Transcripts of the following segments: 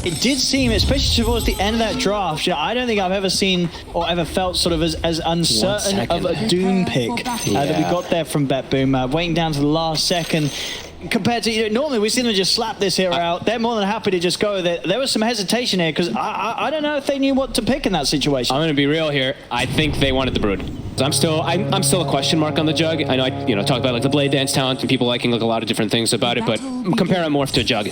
It did seem, especially towards the end of that draft, I don't think I've ever seen or ever felt sort of as uncertain of a Doom pick that we got there from BetBoom, waiting down to the last second. Compared to, normally we see them just slap this hero out. They're more than happy to just go. There was some hesitation here because I don't know if they knew what to pick in that situation. I'm going to be real here. I think they wanted the Brood. I'm still a question mark on the Jug. I know I talk about like the Blade Dance talent and people liking like a lot of different things about it, but compare a Morph to a Jug.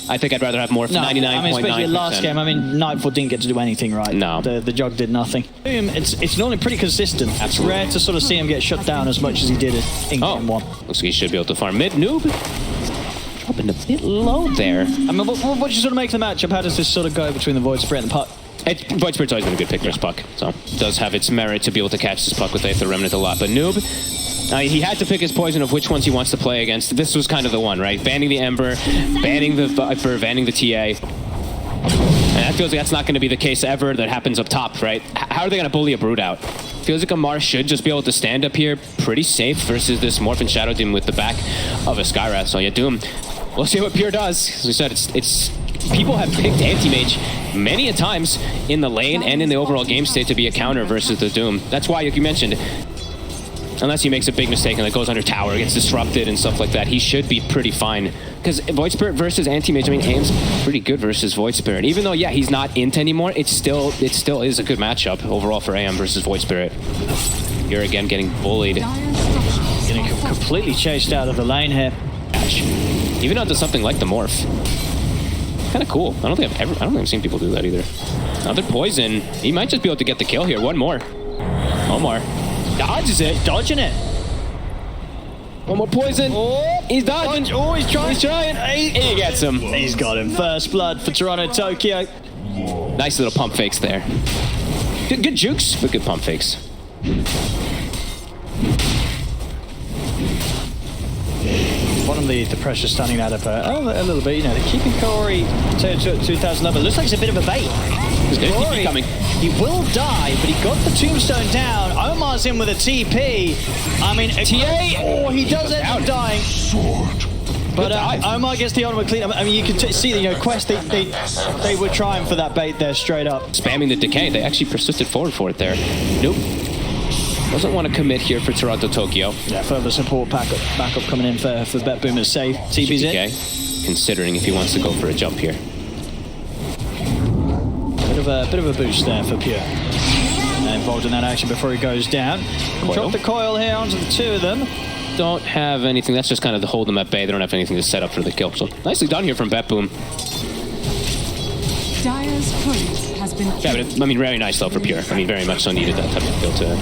I think I'd rather have Morph 99.9%. I mean, especially last game. I mean, Nightfall didn't get to do anything right. No. The Jug did nothing. It's normally pretty consistent. It's rare to sort of see him get shut down as much as he did in game one. Looks like he should be able to farm mid. Noob dropping a bit low there. I mean, what do you sort of make of the matchup? How does this sort of go between the Void Spirit and the Puck? Void Spirit's always been a good pick for his Puck, so it does have its merit to be able to catch this Puck with Aether Remnant a lot. But Noob, he had to pick his poison of which ones he wants to play against. This was kind of the one, right? Banning the Ember, banning the Viper, banning the TA. And that feels like that's not going to be the case ever. That happens up top, right? How are they going to bully a Brood out? Feels like Amar should just be able to stand up here pretty safe versus this Morph and Shadow Demon with the back of a Skywrath. So yeah, Doom. We'll see what Pure does. As we said, it's people have picked Anti-Mage many a times in the lane and in the overall game state to be a counter versus the Doom. That's why, like you mentioned, unless he makes a big mistake and it goes under tower, gets disrupted and stuff like that, he should be pretty fine. Because Void Spirit versus Anti-Mage, I mean, AIM's pretty good versus Void Spirit. Even though, yeah, he's not int anymore, it still is a good matchup overall for AM versus Void Spirit. You're again getting bullied. Getting completely chased out of the lane here. Even onto something like the Morph. Kind of cool. I don't think I've seen people do that either. Another poison. He might just be able to get the kill here. One more. Omar dodges it, dodging it. One more poison. Oh, he's dodging. Oh, he's trying. He gets him. He's got him. First blood for Toronto Tokyo. Nice little pump fakes there. Good jukes, but good pump fakes. Bottom the pressure stunning that up a little bit. They're keeping Corey to 2,000 level. Looks like it's a bit of a bait. Corey, coming. He will die, but he got the tombstone down. Omar's in with a TP. I mean, TA. Oh, he does end up dying. But Omar gets the ultimate clean. I mean, you can see Quest. They were trying for that bait there, straight up. Spamming the decay. They actually persisted forward for it there. Nope. Doesn't want to commit here for Toronto Tokyo. Yeah, further support backup coming in for BetBoom is safe. TP's in. Considering if he wants to go for a jump here. Bit of a boost there for Pure. Involved in that action before he goes down. Drop the coil here onto the two of them. Don't have anything. That's just kind of to hold them at bay. They don't have anything to set up for the kill. So nicely done here from BetBoom. Yeah, but I mean, very nice though for Pure. I mean, very much so needed that type of kill to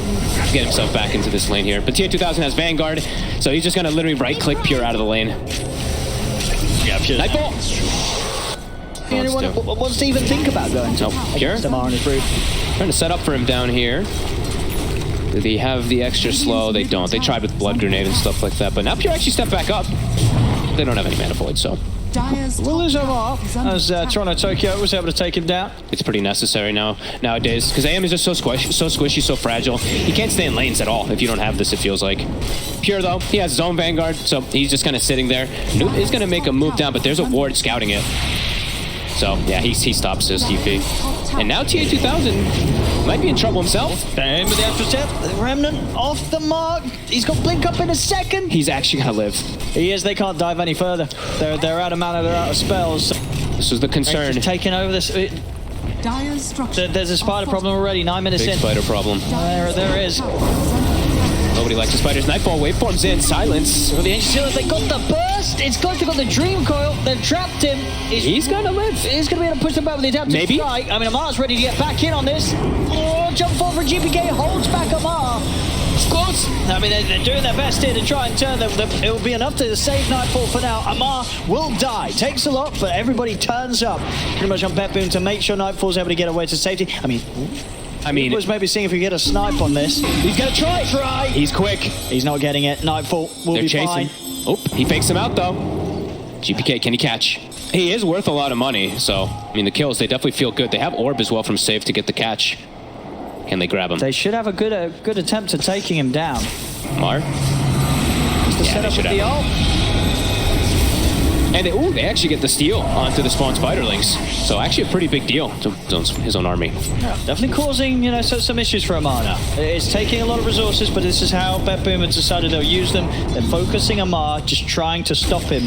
get himself back into this lane here. But TA2000 has Vanguard, so he's just gonna literally right-click Pure out of the lane. Yeah, Pure. Nightfall. What's to even think about going to? Pure. On his roof. Trying to set up for him down here. Do they have the extra slow? They don't. They tried with Blood Grenade and stuff like that, but now Pure actually stepped back up. They don't have any mana void, so. We'll lose Omar as Toronto Tokyo was able to take him down. It's pretty necessary nowadays because AM is just so squishy, so fragile. He can't stay in lanes at all if you don't have this, it feels like. Pure though, he has his own Vanguard, so he's just kind of sitting there. Noob is going to make a move down, but there's a ward scouting it. So yeah, he stops his TP. And now TA2000 might be in trouble himself. Bang with the extra step. The Remnant off the mark. He's got Blink up in a second. He's actually going to live. He is. They can't dive any further. They're out of mana. They're out of spells. This was the concern. Taking over this. There's a spider problem already. 9 minutes Big in. Spider problem. There is. Nobody likes the spiders. Nightfall waveforms in. Silence. Well, the Ancient Sealers, they got the burst. It's close. They got the Dream Coil. They've trapped him. He's gonna live. He's gonna be able to push them back with the adaptive strike. I mean, Amar's ready to get back in on this. Oh, jump forward for GPK. Holds back Amar. It's close. I mean, they're doing their best here to try and turn them. It will be enough to save Nightfall for now. Amar will die. Takes a lot, but everybody turns up pretty much on BetBoom to make sure Nightfall's able to get away to safety. I mean, he was maybe seeing if we get a snipe on this. He's going to try. He's quick. He's not getting it. Nightfall will be fine. Oh, he fakes him out, though. GPK, can he catch? He is worth a lot of money, so, I mean, the kills, they definitely feel good. They have Orb as well from safe to get the catch. Can they grab him? They should have a good attempt at taking him down. Mar? Just to set up with the ult. And they actually get the steal onto the spawn spiderlings. So actually a pretty big deal to his own army. Yeah, definitely causing, you know, some issues for Amana. It's taking a lot of resources, but this is how BetBoom has decided they'll use them. They're focusing Amar, just trying to stop him.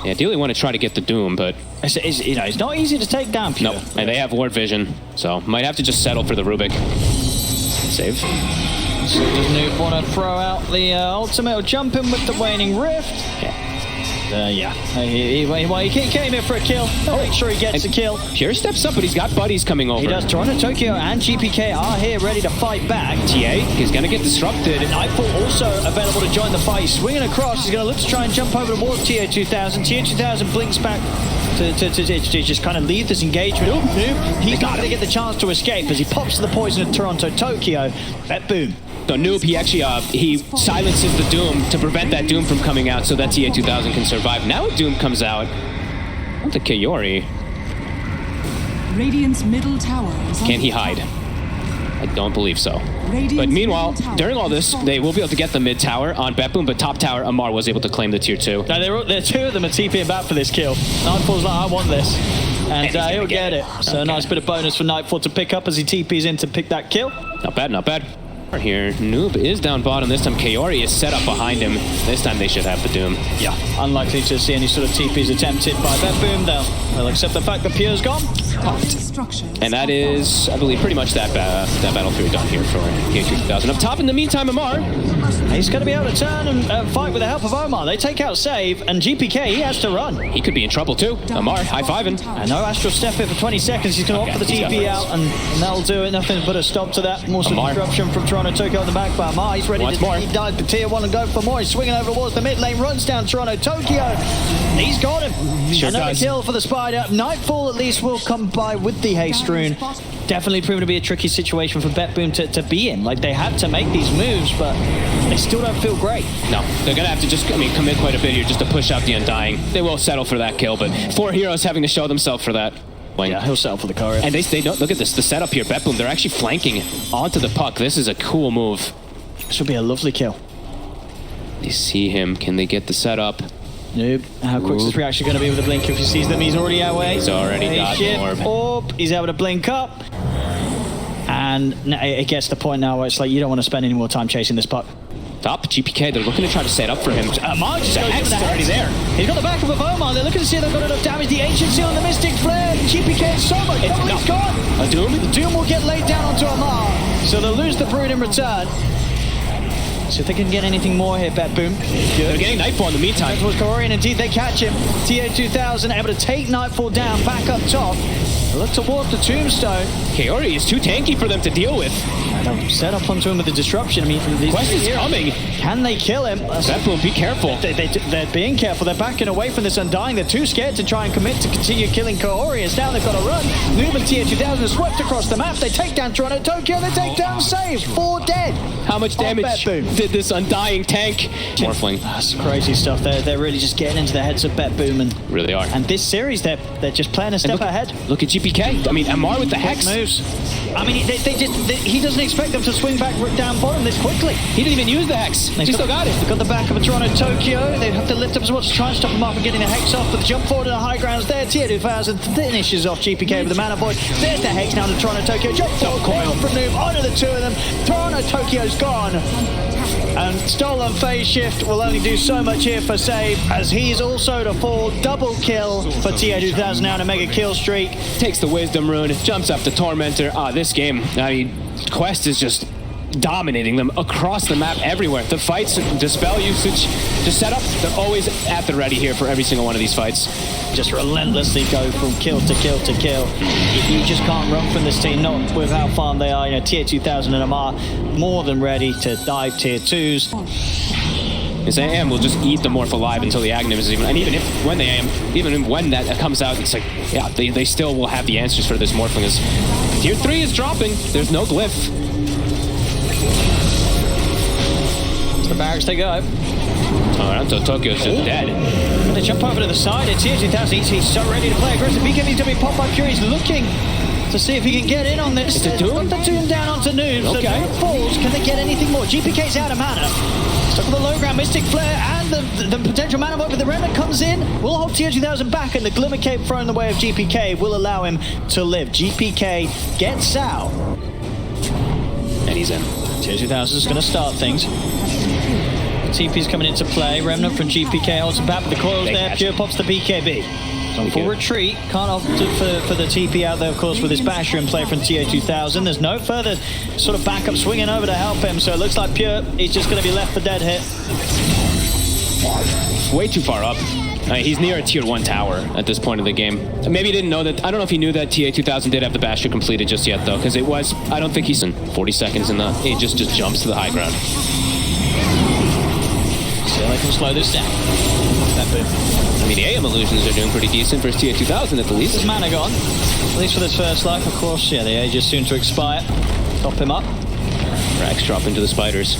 Yeah, ideally want to try to get the Doom, but... you know, it's not easy to take down, Pure. Nope, and they have ward vision, so might have to just settle for the Rubik. Save. So does Noob want to throw out the ultimate or jump in with the Waning Rift? Yeah. He came here for a kill. Make sure he gets the kill. Pure steps up, but he's got buddies coming over. He does. Toronto, Tokyo, and GPK are here ready to fight back. TA, he's going to get disrupted. Nightfall also available to join the fight. He's swinging across. He's going to look to try and jump over towards TA2000. TA2000 blinks back to just kind of leave this engagement. Noob, he's not going to get the chance to escape as he pops to the poison of Toronto, Tokyo. BetBoom. So Noob, he actually he silences the Doom to prevent that Doom from coming out so that TA2000 can survive. Now a Doom comes out. The Kaori. Radiant's middle tower is Can he hide? I don't believe so. But meanwhile, during all this, they will be able to get the mid tower on BetBoom, but top tower, Amar was able to claim the tier 2. Now, there two of them are TPing back for this kill. Nightfall's like, I want this. And he'll get it. So a nice bit of bonus for Nightfall to pick up as he TPs in to pick that kill. Not bad, not bad. Here, Noob is down bottom. This time Kaori is set up behind him. This time they should have the Doom. Yeah, unlikely to see any sort of TPs attempted by BetBoom. They'll accept the fact that Pure's gone. And that is, I believe, pretty much that battle theory done here for TA2000. Up top in the meantime, Amar. He's going to be able to turn and fight with the help of Omar. They take out Save, and GPK, he has to run. He could be in trouble too. Amar, high-fiving. And no Astral Step here for 20 seconds. He's going to offer the TP out, and that'll do it. Nothing but a stop to that. More some disruption from Toronto, Tokyo on the back by Amar. He's ready to dive to tier 1 and go for more. He's swinging over towards the mid lane, runs down Toronto, Tokyo. He's got him. Sure Another does. kill for the Spider. Nightfall at least will come by with the haste rune. Definitely proven to be a tricky situation for BetBoom to be in. Like, they have to make these moves, but they still don't feel great. No, they're going to have to just, commit quite a bit here just to push out the Undying. They will settle for that kill, but 4 heroes having to show themselves for that. Yeah, he'll settle for the courier. And they don't, look at this, the setup here, BetBoom, they're actually flanking onto the puck. This is a cool move. This would be a lovely kill. They see him, can they get the setup? Nope. How quick is his reaction going to be with the blink if he sees them? He's already away. He's already got the orb. He's able to blink up. And it gets to the point now where it's like you don't want to spend any more time chasing this puck. Top, GPK, they're looking to try to set up for him. Mark just goes Hex is already there. He's got the back of Omar. They're looking to see if they've got enough damage. The Anciency on the Mystic Flare. GPK is so much. He's gone. A Doom? The Doom will get laid down onto Amar. So they'll lose the Brood in return. So if they can get anything more here, BetBoom. They're getting Nightfall in the meantime. Towards Kaori, and indeed they catch him. TA2000 able to take Nightfall down, back up top. Look towards the Tombstone. Kaori is too tanky for them to deal with. And they'll set up onto him with the disruption. I mean, these Quest is coming. Can they kill him? BetBoom, be careful. They're being careful. They're backing away from this Undying. They're too scared to try and commit to continue killing Kaori. As now they've got to run. Noob and TA2000 are swept across the map. They take down Toronto, Tokyo. They take down Save. 4 dead. How much damage did this Undying tank? Morphling. That's crazy stuff. They're really just getting into the heads of BetBoom. And really are. And this series, they're just playing a step ahead. Look at GPK. I mean, Amar with the Hex. Moves. I mean, he doesn't expect them to swing back down bottom this quickly. He didn't even use the Hex. He still got it. They've got the back of a Toronto, Tokyo. They have to lift up as much to try and stop them off from getting the Hex off. But the jump forward to the high grounds there. TA2000 finishes off GPK with the Mana Void. There's the Hex now to Toronto, Tokyo. Jump forward, coil from Noob onto the 2 of them. Toronto, Tokyo's gone. And Stolen Phase Shift will only do so much here for Save, as he's also to fall. Double kill for TA2000 now in a mega kill streak. Takes the Wisdom Rune, jumps up to Tormentor. This game, I mean, Quest is just dominating them across the map everywhere. The fights, Dispel usage, just set up, they're always at the ready here for every single one of these fights. Just relentlessly go from kill to kill to kill. You just can't run from this team, not with how farm they are. You know, TA2000 and Amar more than ready to dive tier 2s. This AM will just eat the Morph alive until the Aghanim is even, and even when that comes out, it's like, yeah, they still will have the answers for this Morphling. As tier 3 is dropping, there's no glyph. The barracks they go. Alright, so Tokyo's just dead. They jump over to the side. It's TA2000. He's so ready to play aggressive. BK needs to be popped by Pure. He's looking to see if he can get in on this. It's a Doom? Got the Doom down onto Noob. So Okay. Noob falls. Can they get anything more? GPK's out of mana. Stuck with the low ground, Mystic Flare, and the potential mana void, but the Remnant comes in. Will hold TO2000 back, and the Glimmer Cape thrown in the way of GPK will allow him to live. GPK gets out. And he's in. TO2000 is going to start things. TP's coming into play. Remnant from GPK holds him back, but the coil's They there. catch Pure it. pops the BKB. On full retreat, can't opt for the TP out there, of course, with this basher in play from TO2000. There's no further sort of backup swinging over to help him, so it looks like Pure is just going to be left for dead here. Way too far up. He's near a tier 1 tower at this point of the game. Maybe he didn't know that. I don't know if he knew that TA2000 did have the basher completed just yet, though, because it was, I don't think he's in 40 seconds in the, he just jumps to the high ground. So they can slow this down. I mean, the AM illusions are doing pretty decent versus TA2000 at the least. His mana gone, at least for this first life, of course. Yeah, the age is soon to expire. Top him up. Rax drop into the spiders.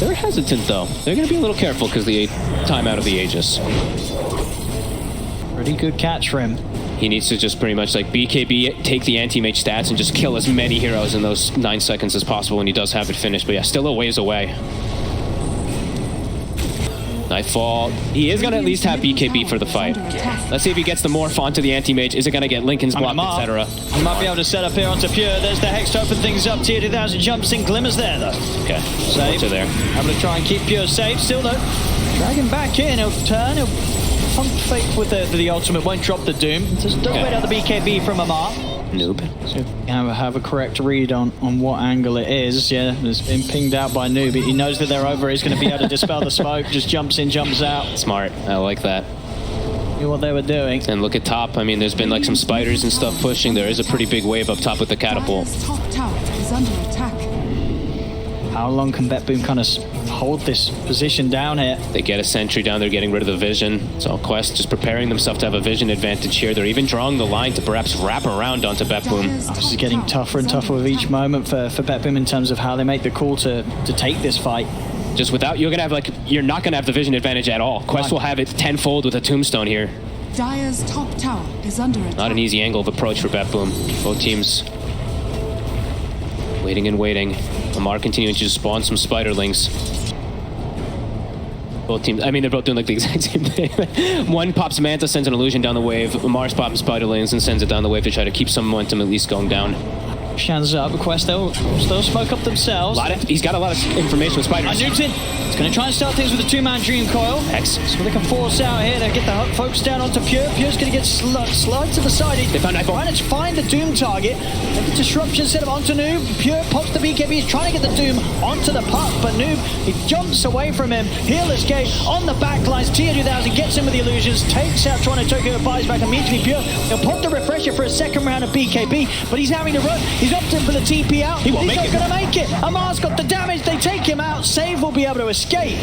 They're hesitant, though. They're going to be a little careful because the time out of the Aegis. Pretty good catch for him. He needs to just pretty much like BKB, take the anti-mage stats and just kill as many heroes in those 9 seconds as possible when he does have it finished. But yeah, still a ways away. Nightfall. He is going to at least have BKB for the fight. Let's see if he gets the morph onto the anti-mage. Is it going to get Lincoln's block, etc.? He might be able to set up here onto Pure. There's the Hex to open things up. TO2000 jumps in. Glimmers there, though. Okay. Safe. Are there. Able to try and keep Pure safe. Still, though, drag him back in. He'll turn. He'll pump fake with the ultimate. Won't drop the Doom. Just don't wait out the BKB from Amar. Noob. So have a correct read on what angle it is. Yeah, it's been pinged out by Noob. He knows that they're over. He's going to be able to dispel the smoke. Just jumps in, jumps out. Smart. I like that. Knew what they were doing. And look at top. I mean, there's been like some spiders and stuff pushing. There is a pretty big wave up top with the catapult. Top tower is under attack. How long can BetBoom kind of hold this position down here? They get a sentry down. They're getting rid of the vision. So Quest just preparing themselves to have a vision advantage here. They're even drawing the line to perhaps wrap around onto BetBoom. This is getting tougher and tougher with each moment for BetBoom in terms of how they make the call to take this fight. Just without, you're not gonna have the vision advantage at all. Quest will have it tenfold with a tombstone here. Dire's top tower is under attack. Not an easy angle of approach for BetBoom. Both teams waiting and waiting. Amar continuing to spawn some spiderlings. Both teams, I mean, they're both doing like the exact same thing. One pops Manta, sends an illusion down the wave. Amar's popping spiderlings and sends it down the wave to try to keep some momentum at least going down. Shan's up. Quest, they'll smoke up themselves. He's got a lot of information with spiders. Noob's in. He's going to try and start things with a 2-man Dream Coil. X. So they can force out here to get the focus down onto Pure. Pure's going to get slide to the side. They found Nightfall. Trying to find the Doom target. The disruption set him onto Noob. Pure pops the BKB. He's trying to get the Doom onto the puck, but Noob, he jumps away from him. Healer's Gate on the backlines. TO2000 gets in with the illusions, takes out Toronto Tokyo, buys back immediately. Pure, he'll pop the refresher for a second round of BKB, but he's having to run. He's opting for the TP out. He won't make it. He's not going to make it. Amar's got the damage. They take him out. Save will be able to escape.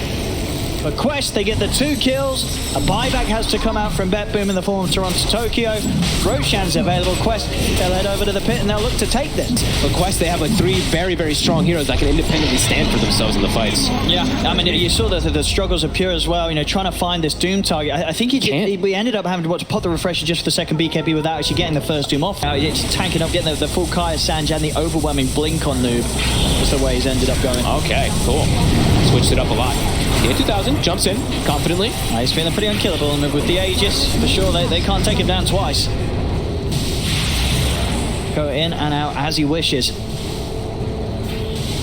But Quest, they get the 2 kills. A buyback has to come out from BetBoom in the form of Toronto Tokyo. Roshan's available. Quest, they'll head over to the pit and they'll look to take this. But Quest, they have like 3 very, very strong heroes that can independently stand for themselves in the fights. Yeah, I mean, you saw the struggles of Pure as well, you know, trying to find this Doom target. I think we ended up having to pop the refresher just for the second BKB without actually getting the first Doom off. Just tanking up, getting the full Kaya Sanj and the overwhelming blink on Noob. That's the way he's ended up going. Okay, cool. Switched it up a lot. TO2000 jumps in confidently. He's feeling pretty unkillable, and with the Aegis, for sure, they can't take him down twice. Go in and out as he wishes.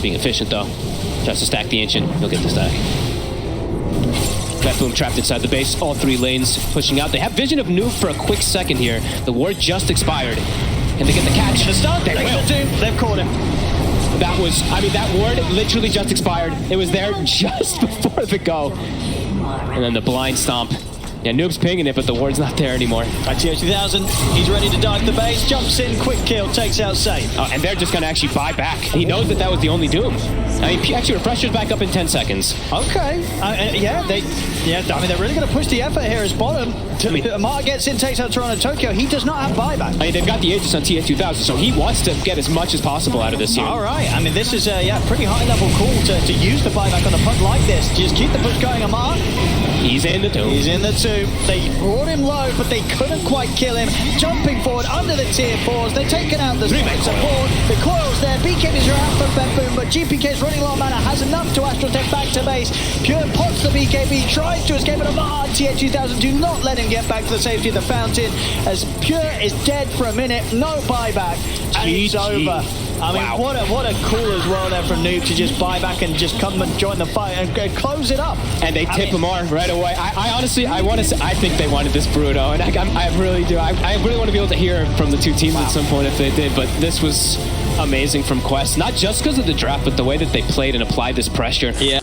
Being efficient, though. Tries to stack the Ancient. He'll get the stack. BetBoom trapped inside the base. All 3 lanes pushing out. They have vision of Noob for a quick second here. The ward just expired. Can they get the catch? The stun. They will. They've caught him. That was, I mean, that ward literally just expired. It was there just before the go. And then the blind stomp. Yeah, Noob's pinging it, but the ward's not there anymore. TO2000, he's ready to dive the base, jumps in, quick kill, takes out safe. And they're just going to actually buy back. He knows that was the only Doom. I mean, actually, refresher's back up in 10 seconds. Okay. Yeah, Yeah, I mean, they're really going to push the effort here as bottom. Amar gets in, takes out Toronto Tokyo. He does not have buyback. I mean, they've got the Aegis on TA2000, so he wants to get as much as possible out of this here. All right. I mean, this is a pretty high-level call to use the buyback on a punt like this. Just keep the push going, Amar. He's in the 2. He's in the 2. They brought him low, but they couldn't quite kill him. Jumping forward under the tier 4s. They're taking out the support. The coils there. BKBs are out for BetBoom, but GPK's running low on mana. Has enough to Astrotech back to base. Pure pots the BKB. Tries to escape, but Amar, TH2000 do not let him get back to the safety of the fountain, as Pure is dead for a minute. No buyback. And it's over. I mean, what a call as well there from Noob to just buy back and just come and join the fight and close it up. And they tip him on right away. I honestly, I think they wanted this Bruno, and I really do. I really want to be able to hear from the two teams at some point if they did, but this was amazing from Quest. Not just because of the draft, but the way that they played and applied this pressure. Yeah.